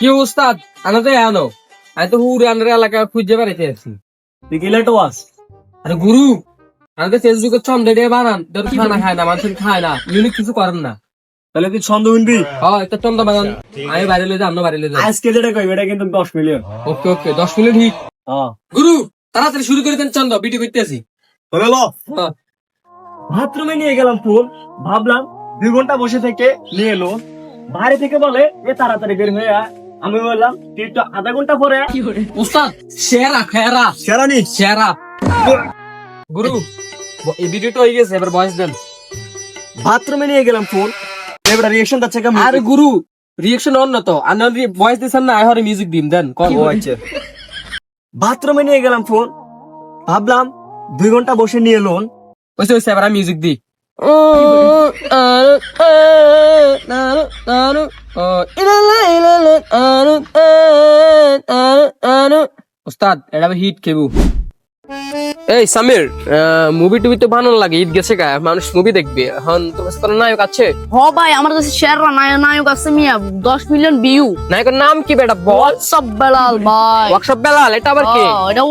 কি উস্তাদ আনাতে আনো আমি তো হুরে আনার এলাকা খুঁজে বেড়াইতে আছি। তুই কি লেটো আস? আরে গুরু আমাদের ফেসবুকে ছন্দ দিয়ে বানান তোর খানা খায় না মানুষের খায় না ইউনিক কিছু করেন না। তাহলে তুই ছন্দ শুনবি? হ্যাঁ একটা ছন্দ বানান আমি বাইরে লয়ে যাই আমরা বাইরে লয়ে যাই। আজকে যেটা কইবে এটা কিন্তু 10 মিলিয়ন। ওকে ওকে 10 মিনিট ঠিক। হ্যাঁ গুরু তাড়াতাড়ি শুরু করে দেন ছন্দ ভিডিও করতে আছি। তাহলে ল হ্যাঁ। বাথরুমে নিয়ে গেলাম ফোন, ভাবলাম 2 ঘন্টা বসে থেকে নিয়ে এলো। বাইরে থেকে বলে এ তাড়াতাড়ি বের হয়ে আয়। আমি বললাম তুই একটু আধা ঘন্টা পরে আয়। উস্তাদ শেরা খেরা সেরানি শেরা। গুরু এই ভিডিওটা হয়ে গেছে এবার ভয়েস দেন। বাথরুমে নিয়ে গেলাম ফোন, এবার রিঅ্যাকশন দিচ্ছে কেমন? আরে গুরু রিঅ্যাকশন অন না তো আনার ভয়েস দিছেন না আই হরে মিউজিক দিন দেন কোন। ও আচ্ছা। বাথরুমে নিয়ে গেলাম ফোন, ভাবলাম 2 ঘন্টা বসে নিয়ে এলো। ওইসে ওইসে এবার মিউজিক দি। উস্তাদ এটা হিট খেবু। এই সামির মুভি টুভি তো ভালো লাগে ঈদ গেছে গা মানুষ মুভি দেখবে এখন তোর কাছে কোনো নায়ক আছে? হ ভাই আমার কাছে শেররা নায়ক আছে মিয়া 10 মিলিয়ন ভিউ। নায়কের নাম কি বেটা বল? হোয়াটসঅ্যাপ বেলাল ভাই। ওয়ার্কশপ বেলাল এটা আবার কি? এটা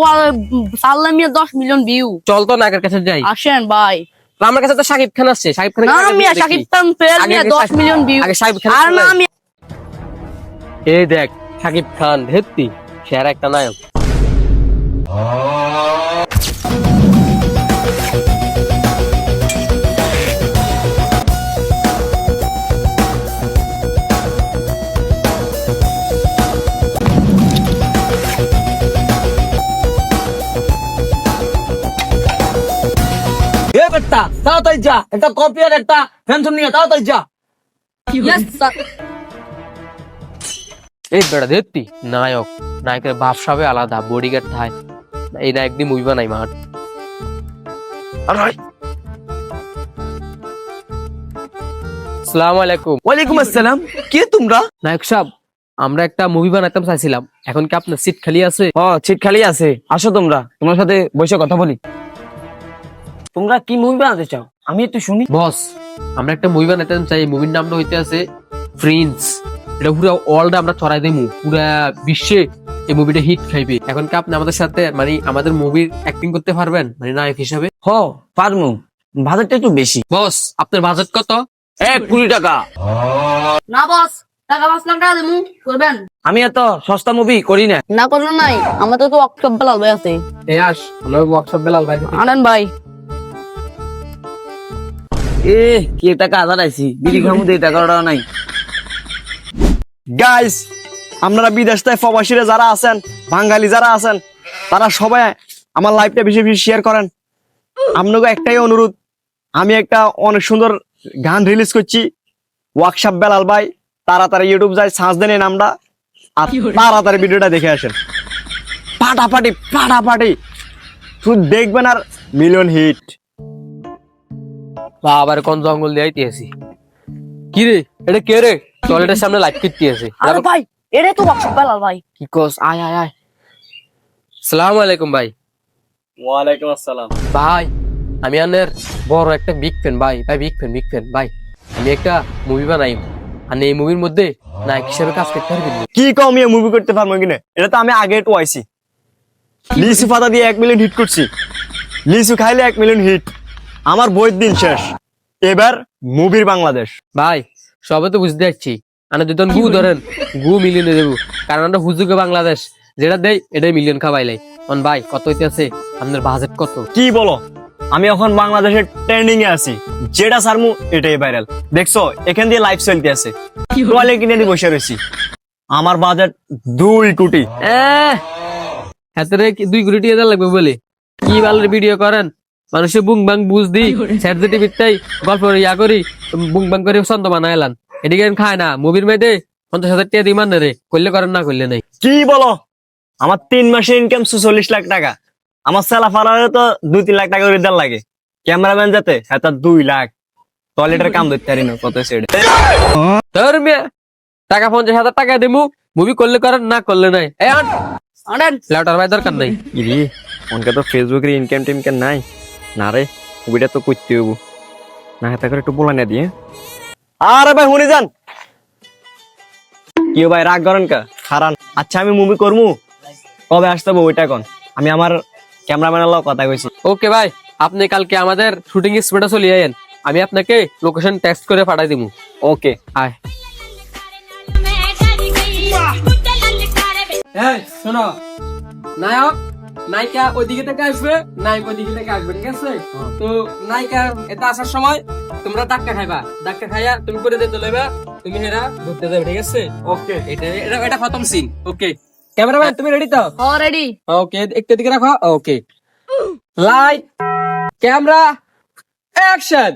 সাল্লা মিয়া 10 মিলিয়ন ভিউ। চল তো নায়কের কাছে যাই। আসেন ভাই। আমার কাছে তো শাকিব খান আছে শাকিব খান। না মিয়া শাকিব খান ফেল মিয়া 10 মিলিয়ন ভিউ। আগে শাকিব খান। আর না মিয়া এই দেখ শাকিব খান হেত্তি সেরা একটা নায়ক। এ বেটা তাড়াতাড়ি যা, একটা কপি আর একটা পেন্সিল নিয়ে তাড়াতাড়ি যা। Yes sir. এই বেটা দেখতি নায়ক নায়কের বাপ সবে আলাদা বডিগার্ড থাই এই নায়ক দিয়ে মুভি বানাই মাঠ। আসসালামু আলাইকুম। ওয়ালাইকুম আসসালাম। কে তোমরা? নায়ক সাহেব আমরা একটা মুভি বানাইতাম চাইছিলাম এখন কি আপনার সিট খালি আছে? ও সিট খালি আছে, আসো তোমরা, তোমার সাথে বসে কথা বলি। তোমরা কি মুভি বানাতে চাও আমি একটু শুনি। বস আমরা একটা মুভি বানাইতাম চাই মুভির নামটা হইতে আছে প্রিন্স। এটা পুরো ওয়ার্ল্ড আমরা ছড়াই দেবো পুরা বিশ্বে এই মুভিটা হিট খাইবে। এখন কি আপনি আমাদের সাথে মানে আমাদের মুভির অ্যাক্টিং করতে পারবেন মানে নায়ক হিসাবে? হ পারমু, বাজেটটা একটু বেশি। বস আপনার বাজেট কত? 1 কোটি টাকা। না বস টাকা 5 লাখ টাকা দেবো করবেন? আমি এত সস্তা মুভি করি না। না করলে নাই আমাদের তো ওয়ার্কশপ বেলাল ভাই আছে। এই আস আমরা ওয়ার্কশপ বেলাল ভাই। আনেন ভাই। এ কি টাকা আদার আইছি বিড়ি খামু দেই টাকাটা নাই। গাইস আপনারা বিদেশ থেকে প্রবাসীরা যারা আছেন, বাঙালি যারা আছেন, তারা সবাই আমার লাইভটা বেশি বেশি শেয়ার করেন। আপনাকে একটাই অনুরোধ, আমি একটা অনেক সুন্দর গান রিলিজ করছি, ওয়ার্কশপ বেলাল ভাই। তাড়াতাড়ি ইউটিউব যাই সার্চ দেন এই নামটা আর তাড়াতাড়ি ভিডিওটা দেখে আসেন। ফাটাফাটি ফাটাফাটি শুধু দেখবেন আর মিলিয়ন হিট। বাবার কোন জঙ্গল দিয়ে আইতেছি কি রে এটা কে রে টয়লেটের সামনে লাইট করতে আছে? আরে ভাই এটা তো ওয়ার্কশপ বেলাল ভাই। কি কস আয় আয় আয়। আসসালামু আলাইকুম ভাই। ওয়ালাইকুম আসসালাম। ভাই আমি আনের বড় একটা বিগ ফ্যান ভাই ভাই বিগ ফ্যান ভাই। আমি একটা মুভি বানাই আর এই মুভির মধ্যে নায়ক হিসেবে কাজ করতে পারবেন? কি কম আমি মুভি করতে পারবো কিনা, এটা তো আমি আগে একটু আইছি। লিচু পাতা দিয়ে 1 মিলিয়ন হিট করছি, লিচু খাইলে 1 মিলিয়ন হিট। আমার বইয়ের দিন শেষ, এবার মুভির বাংলাদেশ। ভাই সবে তো বুঝতে পারছি আনা যদি গু ধরেন গু মিলিয়নে দেবো কারণ আমরা হুজুকে বাংলাদেশ যেটা দেয় এটাই মিলিয়ন খাওয়াইলাই। অন ভাই কত হইতে আছে আপনার বাজেট কত? কি বলো, আমি এখন বাংলাদেশের ট্রেন্ডিং এ আছি, যেটা সারমু এটাই ভাইরাল। দেখছো এখান দিয়ে লাইভ চলতে আছে, টয়লেট কিনে দিয়ে বসে রয়েছি। আমার বাজেট 2 কোটি। হাতে 2 কোটি টাকা লাগবে বলে কি ভালো ভিডিও করেন মানুষের বুং বাং বুঝ দি স্যার টিভিটাই গল্প ইয়া করি বুং বাং করে ছন্দ বানাইলাম এদিকে খায় না মুভির মেয়েদে 50,000 টাকা দিমান রে করলে করেন না করলে নাই। কি বলো, আমার 3 মাসের ইনকাম 44 লাখ টাকা। আমার সেলা ফারারে তো 2-3 লাখ টাকা করে দেওয়ার লাগে, ক্যামেরাম্যান যাতে হ্যাঁ 2 লাখ। টয়লেটের কাম ধরতে পারি না কত সেটা। তোর মেয়ে টাকা 50,000 টাকা দিমু মুভি করলে করেন না করলে নাই। এই আনেন ল্যাপটপ ভাই দরকার নাই। ইরি অনকে তো ফেসবুকের ইনকাম টিমকাম নাই না রে, মুভিটা তো করতে হবো না। হাতে করে একটু বলা না দিয়ে। আরে ভাই শুনে যান কি ভাই রাগ করেন কা? খারান। আচ্ছা আমি মুভি করবো, কবে আসতে হবে ওইটা কোন? আমি আমার ক্যামেরাম্যানের লগে কথা কইছি। ওকে ভাই, আপনি কালকে আমাদের শুটিং স্পটে চলে আইয়েন, আমি আপনাকে লোকেশন টেক্সট করে পাঠাই দিব। ওকে। আয়। এই শোনো, নায়ক নায়িকা ওইদিকে থেকে আসবে, নায়ক ওইদিকে থেকে আসবে, ঠিক আছে? তো নায়িকা এটা আসার সময় তোমরা ধাক্কা খাইবা, ধাক্কা খাইয়া তুমি করে দিতে লইবা, তুমি হেরা ধরতে যাবে, ঠিক আছে? ওকে। এটা এটা এটা খতম সিন। ওকে ক্যামেরাম্যান, তুমি রেডি তো? অলরেডি ওকে, একটু দিকে রাখো। ওকে, লাইট, ক্যামেরা, অ্যাকশন।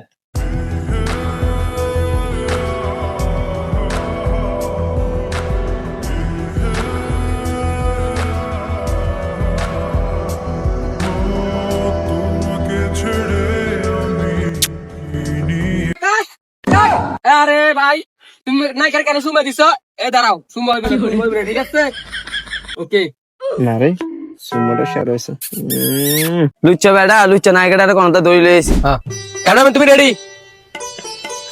আরে ভাই, তুমি নায়িকার কেন সুমা দিছো? এ দাঁড়াও, সুমা হইবে না, ঠিক আছে? ওকে। না রে, সুমোটা শেয়ার হইছে। লুচ্চা বেটা, লুচ্চা নায়িকাটারে কোনটা দই লইছি। হ্যাঁ, ক্যামেরাম্যান তুমি রেডি?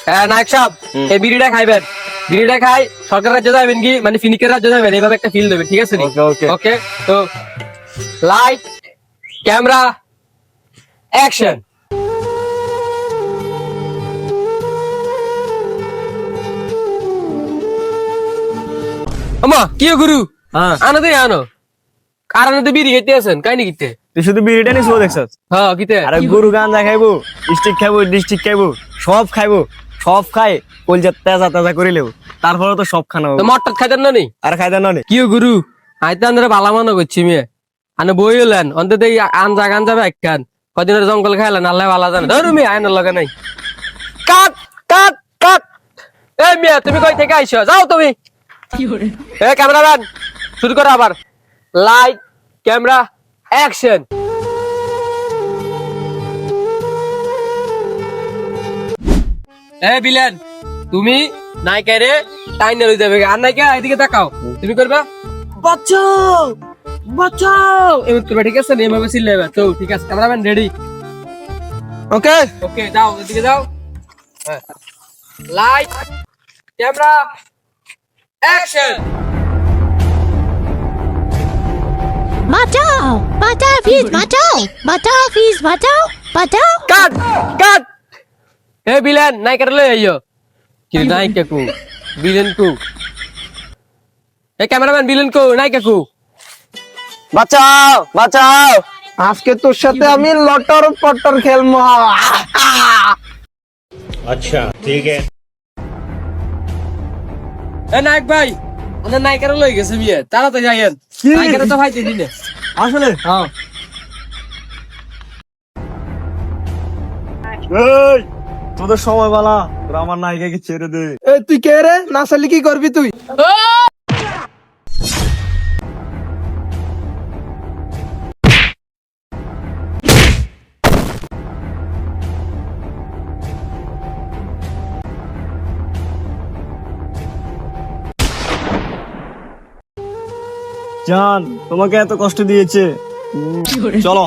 হ্যাঁ নায়ক সাহেব, এই বিড়িটা খাইবেন, বিড়িটা খাই সরকার রাজ্য যাবেন কি, মানে ফিনিকের রাজ্য যাবেন, এইভাবে একটা ফিল দেবেন, ঠিক আছে? ওকে, ওকে। ওকে, তো লাইট, ক্যামেরা, অ্যাকশন। আমা কি গুরু? হ্যাঁ, আনো দে আনো, কারণ তো বিড়ি খেতে আছেন, কাই নি কিতে? তুই শুধু বিড়িটা নিছ দেখছস? হ্যাঁ কিতে? আরে গরু গাঞ্জা খাইবো, স্টিক খাইবো, ডিস্ট্রিক্ট খাইবো, সব খাইবো, সব খাই কলজা তেজা তেজা করে লেবো, তারপরে তো সব খানা তো হবে। মটট খাইতেন না নি? আর খাইতে নয় কি গুরু, আইতে আন্দারে ভালো মনে করছি মেয়ে, আনে বই হলেন অন্তত এই আনজা গাঞ্জা ব্যাখ্যান, কদিনের জঙ্গল খাইলেন আল্লাহ ভালো জানে, ধরু মেয়ে আইনের লগে নাই। কাট কাট কাট। এই মেয়ে তুমি কই থেকে আইছো? যাও তুমি। এ ক্যামেরাম্যান, শুরু করো আবার। Light, camera, action. এ বিলেন, তুমি নায়িকা রে টাইনে লই যাবে, আর নায়িকা এদিকে তাকাও, তুমি করবা বাঁচাও বাঁচাও এমন করবা, ঠিক আছে? এভাবে চিল্লাইবা তো, ঠিক আছে? Cameraman ready? ওকে। ওকে, যাও এদিকে যাও। Light, camera, action. বাঁচাও বাঁচাও প্লিজ বাঁচাও বাঁচাও প্লিজ বাঁচাও বাঁচাও কাট কাট। এ বিলেন, নায়িকাটা লই আইও। কি নায়িকা কো, বিলেন কো? এ ক্যামেরাম্যান, বিলেন কো, নায়িকা কো? বাঁচাও বাঁচাও, আজকে তোর সাথে আমি লটর পটর খেলবো। अच्छा ठीक है। এ নায়ক ভাই, আমাদের নায়িকারা লই গেছে বিয়ে, তাড়াতাড়ি যাইয়েন, কি? নায়িকারা তো ভাইতে দিনে। আসলে হ্যাঁ এই তোদের সময় বালা, তোরা আমার নায়িকাকে ছেড়ে দে। তুই কে রে? না চালি কি করবি তুই? জান তোমাকে এত কষ্ট দিয়েছে, চলো।